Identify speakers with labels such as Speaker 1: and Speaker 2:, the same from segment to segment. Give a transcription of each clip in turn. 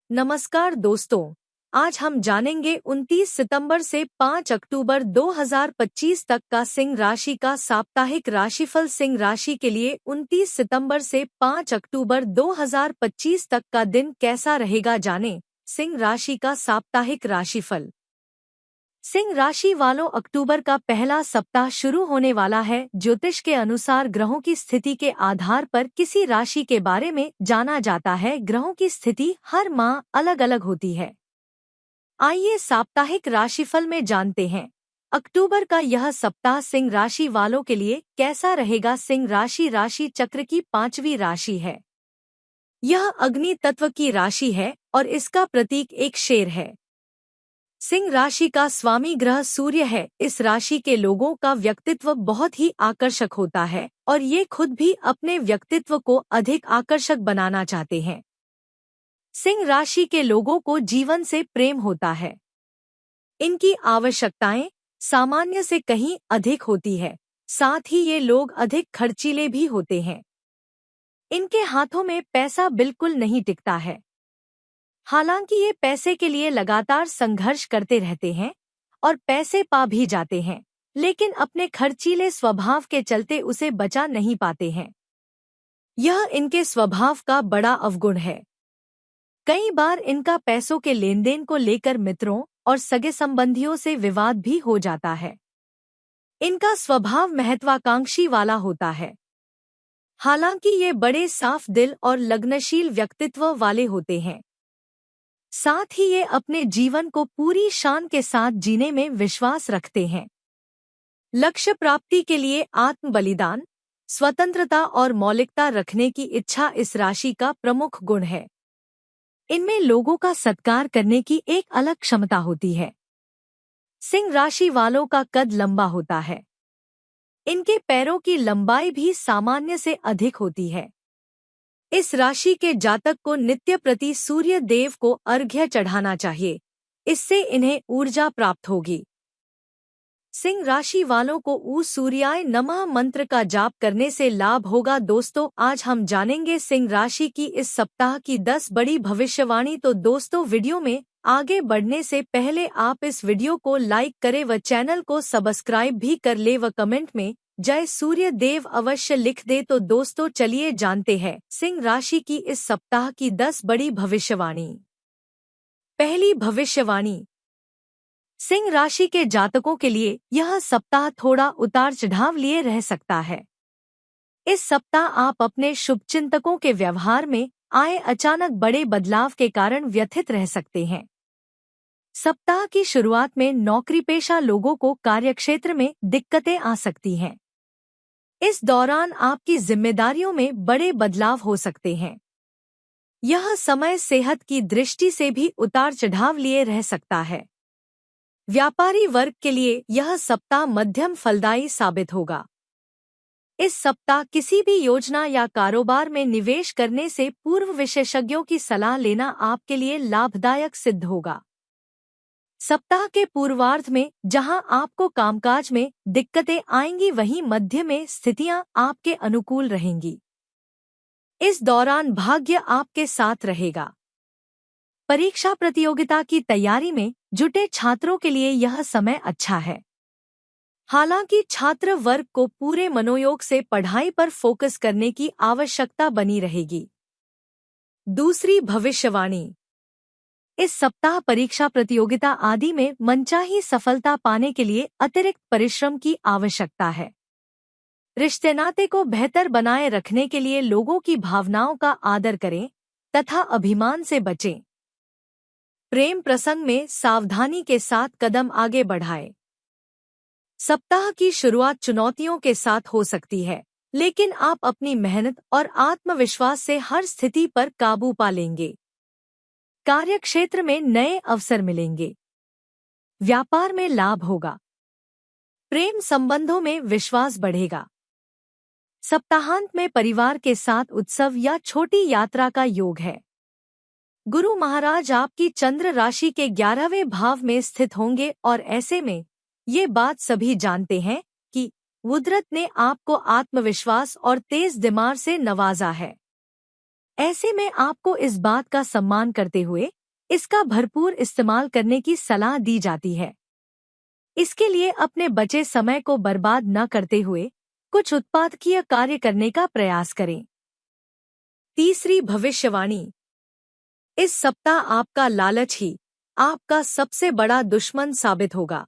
Speaker 1: नमस्कार दोस्तों, आज हम जानेंगे 29 सितंबर से 5 अक्टूबर 2025 तक का सिंह राशि का साप्ताहिक राशिफल। सिंह राशि के लिए 29 सितंबर से 5 अक्टूबर 2025 तक का दिन कैसा रहेगा, जानें। सिंह राशि का साप्ताहिक राशिफल। सिंह राशि वालों, अक्टूबर का पहला सप्ताह शुरू होने वाला है। ज्योतिष के अनुसार ग्रहों की स्थिति के आधार पर किसी राशि के बारे में जाना जाता है। ग्रहों की स्थिति हर माह अलग अलग होती है। आइए साप्ताहिक राशिफल में जानते हैं अक्टूबर का यह सप्ताह सिंह राशि वालों के लिए कैसा रहेगा। सिंह राशि राशि चक्र की 5वीं राशि है। यह अग्नि तत्व की राशि है और इसका प्रतीक एक शेर है। सिंह राशि का स्वामी ग्रह सूर्य है। इस राशि के लोगों का व्यक्तित्व बहुत ही आकर्षक होता है और ये खुद भी अपने व्यक्तित्व को अधिक आकर्षक बनाना चाहते हैं। सिंह राशि के लोगों को जीवन से प्रेम होता है। इनकी आवश्यकताएं सामान्य से कहीं अधिक होती है, साथ ही ये लोग अधिक खर्चीले भी होते हैं। इनके हाथों में पैसा बिल्कुल नहीं टिकता है। हालांकि ये पैसे के लिए लगातार संघर्ष करते रहते हैं और पैसे पा भी जाते हैं, लेकिन अपने खर्चीले स्वभाव के चलते उसे बचा नहीं पाते हैं। यह इनके स्वभाव का बड़ा अवगुण है। कई बार इनका पैसों के लेनदेन को लेकर मित्रों और सगे संबंधियों से विवाद भी हो जाता है। इनका स्वभाव महत्वाकांक्षी वाला होता है। हालांकि ये बड़े साफ दिल और लग्नशील व्यक्तित्व वाले होते हैं। साथ ही ये अपने जीवन को पूरी शान के साथ जीने में विश्वास रखते हैं। लक्ष्य प्राप्ति के लिए आत्म बलिदान, स्वतंत्रता और मौलिकता रखने की इच्छा इस राशि का प्रमुख गुण है। इनमें लोगों का सत्कार करने की एक अलग क्षमता होती है। सिंह राशि वालों का कद लंबा होता है। इनके पैरों की लंबाई भी सामान्य से अधिक होती है। इस राशि के जातक को नित्य प्रति सूर्य देव को अर्घ्य चढ़ाना चाहिए। इससे इन्हें ऊर्जा प्राप्त होगी। सिंह राशि वालों को ऊ सूर्याय नमः मंत्र का जाप करने से लाभ होगा। दोस्तों, आज हम जानेंगे सिंह राशि की इस सप्ताह की 10 बड़ी भविष्यवाणी। तो दोस्तों, वीडियो में आगे बढ़ने से पहले आप इस वीडियो को लाइक करें व चैनल को सब्सक्राइब भी कर ले व कमेंट में जय सूर्य देव अवश्य लिख दे। तो दोस्तों, चलिए जानते हैं सिंह राशि की इस सप्ताह की 10 बड़ी भविष्यवाणी। पहली भविष्यवाणी, सिंह राशि के जातकों के लिए यह सप्ताह थोड़ा उतार चढ़ाव लिए रह सकता है। इस सप्ताह आप अपने शुभचिंतकों के व्यवहार में आए अचानक बड़े बदलाव के कारण व्यथित रह सकते हैं। सप्ताह की शुरुआत में नौकरी पेशा लोगों को कार्यक्षेत्र में दिक्कतें आ सकती हैं। इस दौरान आपकी जिम्मेदारियों में बड़े बदलाव हो सकते हैं। यह समय सेहत की दृष्टि से भी उतार चढ़ाव लिए रह सकता है। व्यापारी वर्ग के लिए यह सप्ताह मध्यम फलदायी साबित होगा। इस सप्ताह किसी भी योजना या कारोबार में निवेश करने से पूर्व विशेषज्ञों की सलाह लेना आपके लिए लाभदायक सिद्ध होगा। सप्ताह के पूर्वार्ध में जहां आपको कामकाज में दिक्कतें आएंगी, वहीं मध्य में स्थितियां आपके अनुकूल रहेंगी। इस दौरान भाग्य आपके साथ रहेगा। परीक्षा प्रतियोगिता की तैयारी में जुटे छात्रों के लिए यह समय अच्छा है। हालांकि छात्र वर्ग को पूरे मनोयोग से पढ़ाई पर फोकस करने की आवश्यकता बनी रहेगी। दूसरी भविष्यवाणी, इस सप्ताह परीक्षा प्रतियोगिता आदि में मनचाही सफलता पाने के लिए अतिरिक्त परिश्रम की आवश्यकता है। रिश्ते नाते को बेहतर बनाए रखने के लिए लोगों की भावनाओं का आदर करें तथा अभिमान से बचें। प्रेम प्रसंग में सावधानी के साथ कदम आगे बढ़ाएं। सप्ताह की शुरुआत चुनौतियों के साथ हो सकती है, लेकिन आप अपनी मेहनत और आत्मविश्वास से हर स्थिति पर काबू पा लेंगे। कार्यक्षेत्र में नए अवसर मिलेंगे। व्यापार में लाभ होगा। प्रेम संबंधों में विश्वास बढ़ेगा। सप्ताहांत में परिवार के साथ उत्सव या छोटी यात्रा का योग है। गुरु महाराज आपकी चंद्र राशि के 11वें भाव में स्थित होंगे और ऐसे में ये बात सभी जानते हैं कि कुदरत ने आपको आत्मविश्वास और तेज दिमाग से नवाजा है। ऐसे में आपको इस बात का सम्मान करते हुए इसका भरपूर इस्तेमाल करने की सलाह दी जाती है। इसके लिए अपने बचे समय को बर्बाद न करते हुए कुछ उत्पादकीय कार्य करने का प्रयास करें। तीसरी भविष्यवाणी। इस सप्ताह आपका लालच ही आपका सबसे बड़ा दुश्मन साबित होगा,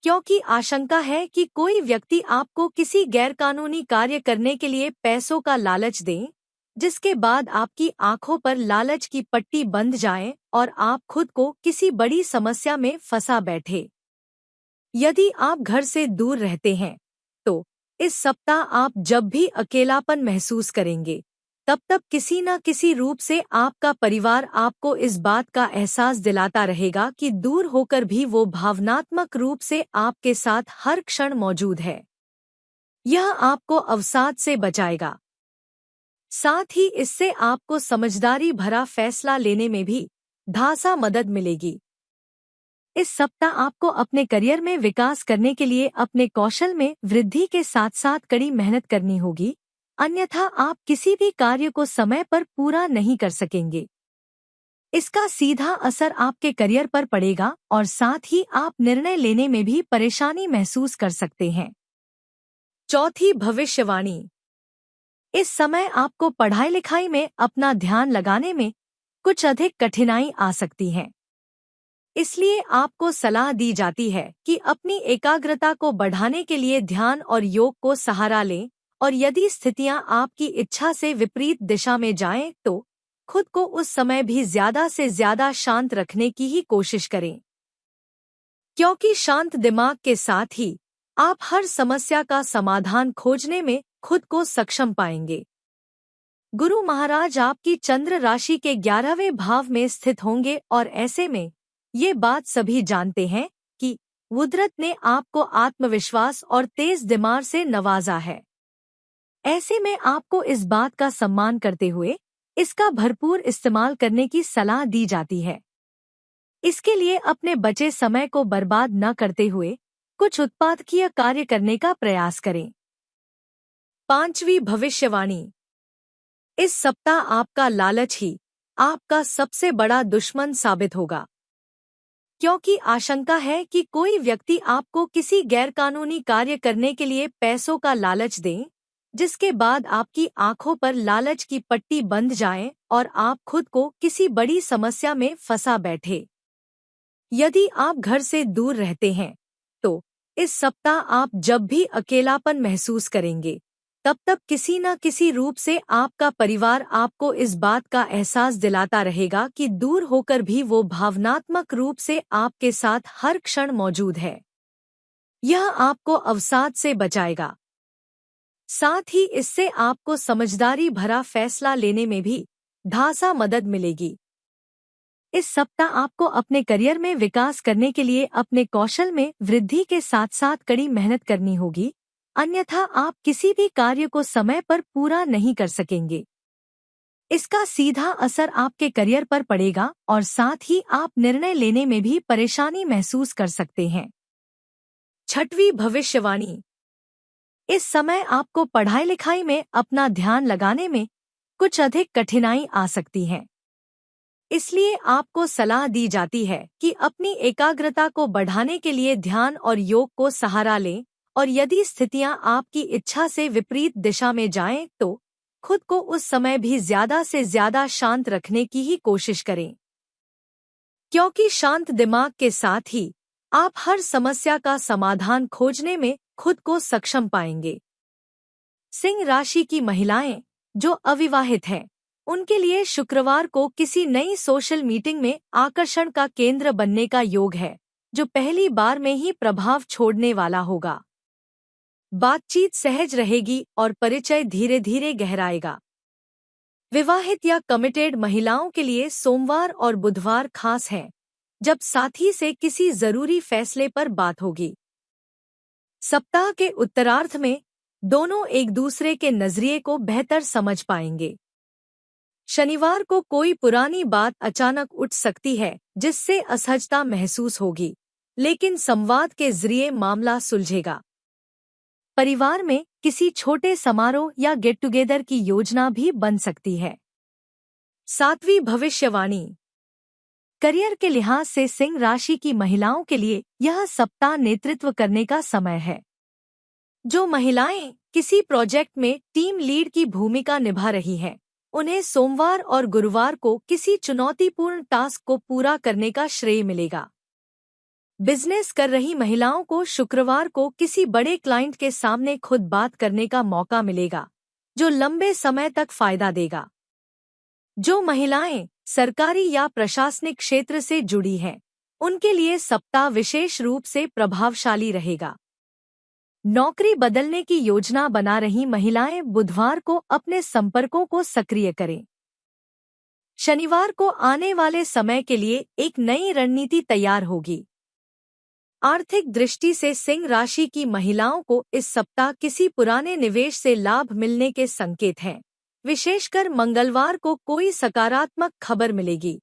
Speaker 1: क्योंकि आशंका है कि कोई व्यक्ति आपको किसी गैरकानूनी कार्य करने के लिए पैसों का लालच दे, जिसके बाद आपकी आंखों पर लालच की पट्टी बंध जाए और आप खुद को किसी बड़ी समस्या में फंसा बैठे। यदि आप घर से दूर रहते हैं, तो इस सप्ताह आप जब भी अकेलापन महसूस करेंगे, तब किसी न किसी रूप से आपका परिवार आपको इस बात का एहसास दिलाता रहेगा कि दूर होकर भी वो भावनात्मक रूप से आपके साथ हर क्षण मौजूद है। यह आपको अवसाद से बचाएगा। साथ ही इससे आपको समझदारी भरा फैसला लेने में भी धासा मदद मिलेगी। इस सप्ताह आपको अपने करियर में विकास करने के लिए अपने कौशल में वृद्धि के साथ साथ कड़ी मेहनत करनी होगी, अन्यथा आप किसी भी कार्य को समय पर पूरा नहीं कर सकेंगे। इसका सीधा असर आपके करियर पर पड़ेगा और साथ ही आप निर्णय लेने में भी परेशानी महसूस कर सकते हैं। चौथी भविष्यवाणी। इस समय आपको पढ़ाई लिखाई में अपना ध्यान लगाने में कुछ अधिक कठिनाई आ सकती है। इसलिए आपको सलाह दी जाती है कि अपनी एकाग्रता को बढ़ाने के लिए ध्यान और योग को सहारा लें, और यदि स्थितियां आपकी इच्छा से विपरीत दिशा में जाएं, तो खुद को उस समय भी ज्यादा से ज्यादा शांत रखने की ही कोशिश करें, क्योंकि शांत दिमाग के साथ ही आप हर समस्या का समाधान खोजने में खुद को सक्षम पाएंगे। गुरु महाराज आपकी चंद्र राशि के 11वें भाव में स्थित होंगे और ऐसे में ये बात सभी जानते हैं कि कुदरत ने आपको आत्मविश्वास और तेज दिमाग से नवाजा है। ऐसे में आपको इस बात का सम्मान करते हुए इसका भरपूर इस्तेमाल करने की सलाह दी जाती है। इसके लिए अपने बचे समय को बर्बाद न करते हुए कुछ उत्पादकीय कार्य करने का प्रयास करें। पांचवी भविष्यवाणी। इस सप्ताह आपका लालच ही आपका सबसे बड़ा दुश्मन साबित होगा, क्योंकि आशंका है कि कोई व्यक्ति आपको किसी गैरकानूनी कार्य करने के लिए पैसों का लालच दे, जिसके बाद आपकी आंखों पर लालच की पट्टी बंध जाए और आप खुद को किसी बड़ी समस्या में फंसा बैठे। यदि आप घर से दूर रहते हैं, तो इस सप्ताह आप जब भी अकेलापन महसूस करेंगे, तब किसी न किसी रूप से आपका परिवार आपको इस बात का एहसास दिलाता रहेगा कि दूर होकर भी वो भावनात्मक रूप से आपके साथ हर क्षण मौजूद है। यह आपको अवसाद से बचाएगा। साथ ही इससे आपको समझदारी भरा फैसला लेने में भी धासा मदद मिलेगी। इस सप्ताह आपको अपने करियर में विकास करने के लिए अपने कौशल में वृद्धि के साथ साथ कड़ी मेहनत करनी होगी, अन्यथा आप किसी भी कार्य को समय पर पूरा नहीं कर सकेंगे। इसका सीधा असर आपके करियर पर पड़ेगा और साथ ही आप निर्णय लेने में भी परेशानी महसूस कर सकते हैं। छठवीं भविष्यवाणी। इस समय आपको पढ़ाई लिखाई में अपना ध्यान लगाने में कुछ अधिक कठिनाई आ सकती है। इसलिए आपको सलाह दी जाती है कि अपनी एकाग्रता को बढ़ाने के लिए ध्यान और योग को सहारा लें, और यदि स्थितियां आपकी इच्छा से विपरीत दिशा में जाएं, तो खुद को उस समय भी ज्यादा से ज्यादा शांत रखने की ही कोशिश करें, क्योंकि शांत दिमाग के साथ ही आप हर समस्या का समाधान खोजने में खुद को सक्षम पाएंगे। सिंह राशि की महिलाएं जो अविवाहित हैं, उनके लिए शुक्रवार को किसी नई सोशल मीटिंग में आकर्षण का केंद्र बनने का योग है, जो पहली बार में ही प्रभाव छोड़ने वाला होगा। बातचीत सहज रहेगी और परिचय धीरे धीरे गहराएगा। विवाहित या कमिटेड महिलाओं के लिए सोमवार और बुधवार खास हैं, जब साथी से किसी जरूरी फैसले पर बात होगी। सप्ताह के उत्तरार्ध में दोनों एक दूसरे के नजरिए को बेहतर समझ पाएंगे। शनिवार को कोई पुरानी बात अचानक उठ सकती है जिससे असहजता महसूस होगी, लेकिन संवाद के जरिए मामला सुलझेगा। परिवार में किसी छोटे समारोह या गेट टुगेदर की योजना भी बन सकती है। सातवीं भविष्यवाणी। करियर के लिहाज से सिंह राशि की महिलाओं के लिए यह सप्ताह नेतृत्व करने का समय है। जो महिलाएं किसी प्रोजेक्ट में टीम लीड की भूमिका निभा रही हैं, उन्हें सोमवार और गुरुवार को किसी चुनौतीपूर्ण टास्क को पूरा करने का श्रेय मिलेगा। बिजनेस कर रही महिलाओं को शुक्रवार को किसी बड़े क्लाइंट के सामने खुद बात करने का मौका मिलेगा, जो लंबे समय तक फायदा देगा। जो महिलाएं सरकारी या प्रशासनिक क्षेत्र से जुड़ी हैं, उनके लिए सप्ताह विशेष रूप से प्रभावशाली रहेगा। नौकरी बदलने की योजना बना रही महिलाएं बुधवार को अपने संपर्कों को सक्रिय करें। शनिवार को आने वाले समय के लिए एक नई रणनीति तैयार होगी। आर्थिक दृष्टि से सिंह राशि की महिलाओं को इस सप्ताह किसी पुराने निवेश से लाभ मिलने के संकेत हैं। विशेषकर मंगलवार को कोई सकारात्मक खबर मिलेगी।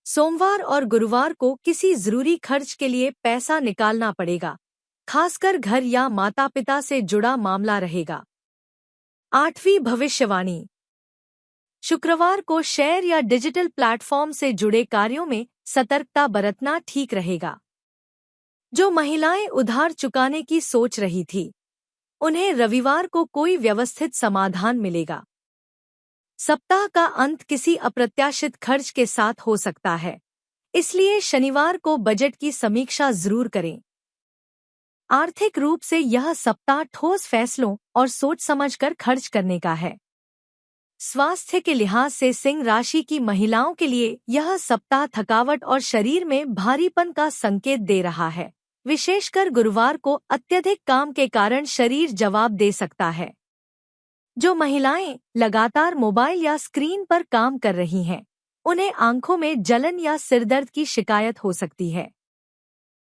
Speaker 1: सोमवार और गुरुवार को किसी जरूरी खर्च के लिए पैसा निकालना पड़ेगा, खासकर घर या माता पिता से जुड़ा मामला रहेगा। आठवीं भविष्यवाणी। शुक्रवार को शेयर या डिजिटल प्लेटफॉर्म से जुड़े कार्यों में सतर्कता बरतना ठीक रहेगा। जो महिलाएं उधार चुकाने की सोच रही थी, उन्हें रविवार को कोई व्यवस्थित समाधान मिलेगा। सप्ताह का अंत किसी अप्रत्याशित खर्च के साथ हो सकता है, इसलिए शनिवार को बजट की समीक्षा जरूर करें। आर्थिक रूप से यह सप्ताह ठोस फैसलों और सोच समझकर खर्च करने का है। स्वास्थ्य के लिहाज से सिंह राशि की महिलाओं के लिए यह सप्ताह थकावट और शरीर में भारीपन का संकेत दे रहा है। विशेषकर गुरुवार को अत्यधिक काम के कारण शरीर जवाब दे सकता है। जो महिलाएं लगातार मोबाइल या स्क्रीन पर काम कर रही हैं, उन्हें आंखों में जलन या सिरदर्द की शिकायत हो सकती है।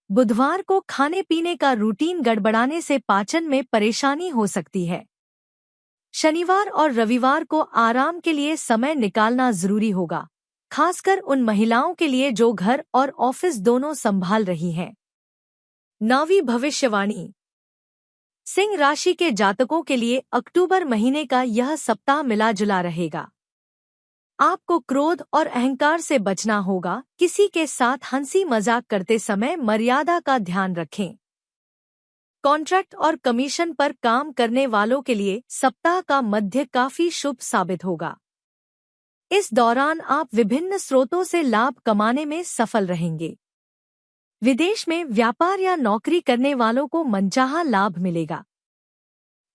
Speaker 1: बुधवार को खाने पीने का रूटीन गड़बड़ाने से पाचन में परेशानी हो सकती है। शनिवार और रविवार को आराम के लिए समय निकालना जरूरी होगा, खासकर उन महिलाओं के लिए जो घर और ऑफिस दोनों संभाल रही हैं। नौवीं भविष्यवाणी। सिंह राशि के जातकों के लिए अक्टूबर महीने का यह सप्ताह मिला जुला रहेगा। आपको क्रोध और अहंकार से बचना होगा। किसी के साथ हंसी मजाक करते समय मर्यादा का ध्यान रखें। कॉन्ट्रैक्ट और कमीशन पर काम करने वालों के लिए सप्ताह का मध्य काफी शुभ साबित होगा। इस दौरान आप विभिन्न स्रोतों से लाभ कमाने में सफल रहेंगे। विदेश में व्यापार या नौकरी करने वालों को मनचाहा लाभ मिलेगा।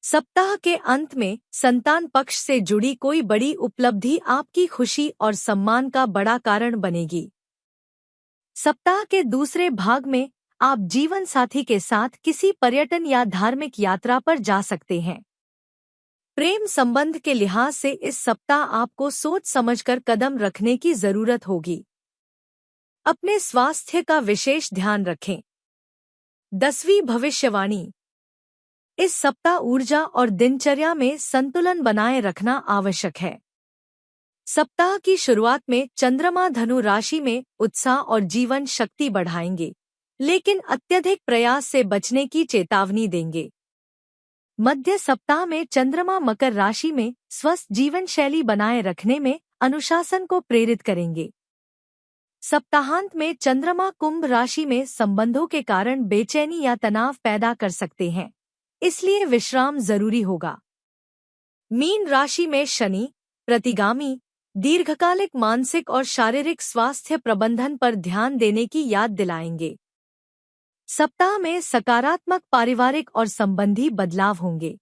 Speaker 1: सप्ताह के अंत में संतान पक्ष से जुड़ी कोई बड़ी उपलब्धि आपकी खुशी और सम्मान का बड़ा कारण बनेगी। सप्ताह के दूसरे भाग में आप जीवन साथी के साथ किसी पर्यटन या धार्मिक यात्रा पर जा सकते हैं। प्रेम संबंध के लिहाज से इस सप्ताह आपको सोच समझकर कदम रखने की जरूरत होगी। अपने स्वास्थ्य का विशेष ध्यान रखें। 10वीं भविष्यवाणी। इस सप्ताह ऊर्जा और दिनचर्या में संतुलन बनाए रखना आवश्यक है। सप्ताह की शुरुआत में चंद्रमा धनु राशि में उत्साह और जीवन शक्ति बढ़ाएंगे, लेकिन अत्यधिक प्रयास से बचने की चेतावनी देंगे। मध्य सप्ताह में चंद्रमा मकर राशि में स्वस्थ जीवन शैली बनाए रखने में अनुशासन को प्रेरित करेंगे। सप्ताहांत में चंद्रमा कुंभ राशि में संबंधों के कारण बेचैनी या तनाव पैदा कर सकते हैं, इसलिए विश्राम जरूरी होगा। मीन राशि में शनि प्रतिगामी दीर्घकालिक मानसिक और शारीरिक स्वास्थ्य प्रबंधन पर ध्यान देने की याद दिलाएंगे। सप्ताह में सकारात्मक पारिवारिक और संबंधी बदलाव होंगे।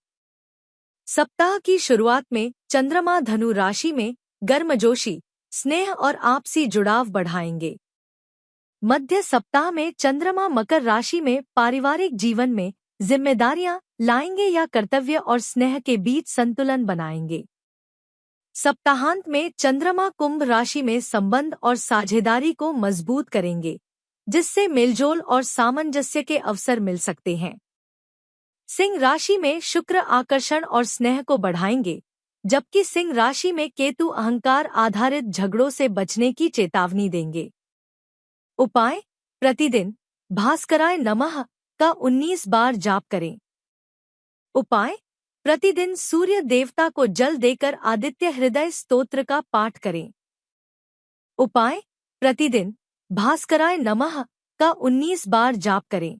Speaker 1: सप्ताह की शुरुआत में चंद्रमा धनु राशि में गर्मजोशी, स्नेह और आपसी जुड़ाव बढ़ाएंगे। मध्य सप्ताह में चंद्रमा मकर राशि में पारिवारिक जीवन में जिम्मेदारियां लाएंगे या कर्तव्य और स्नेह के बीच संतुलन बनाएंगे। सप्ताहांत में चंद्रमा कुंभ राशि में संबंध और साझेदारी को मजबूत करेंगे, जिससे मेलजोल और सामंजस्य के अवसर मिल सकते हैं। सिंह राशि में शुक्र आकर्षण और स्नेह को बढ़ाएंगे, जबकि सिंह राशि में केतु अहंकार आधारित झगड़ों से बचने की चेतावनी देंगे। उपाय: प्रतिदिन भास्कराय नमः का 19 बार जाप करें। उपाय: प्रतिदिन सूर्य देवता को जल देकर आदित्य हृदय स्तोत्र का पाठ करें। उपाय: प्रतिदिन भास्कराय नमः का 19 बार जाप करें।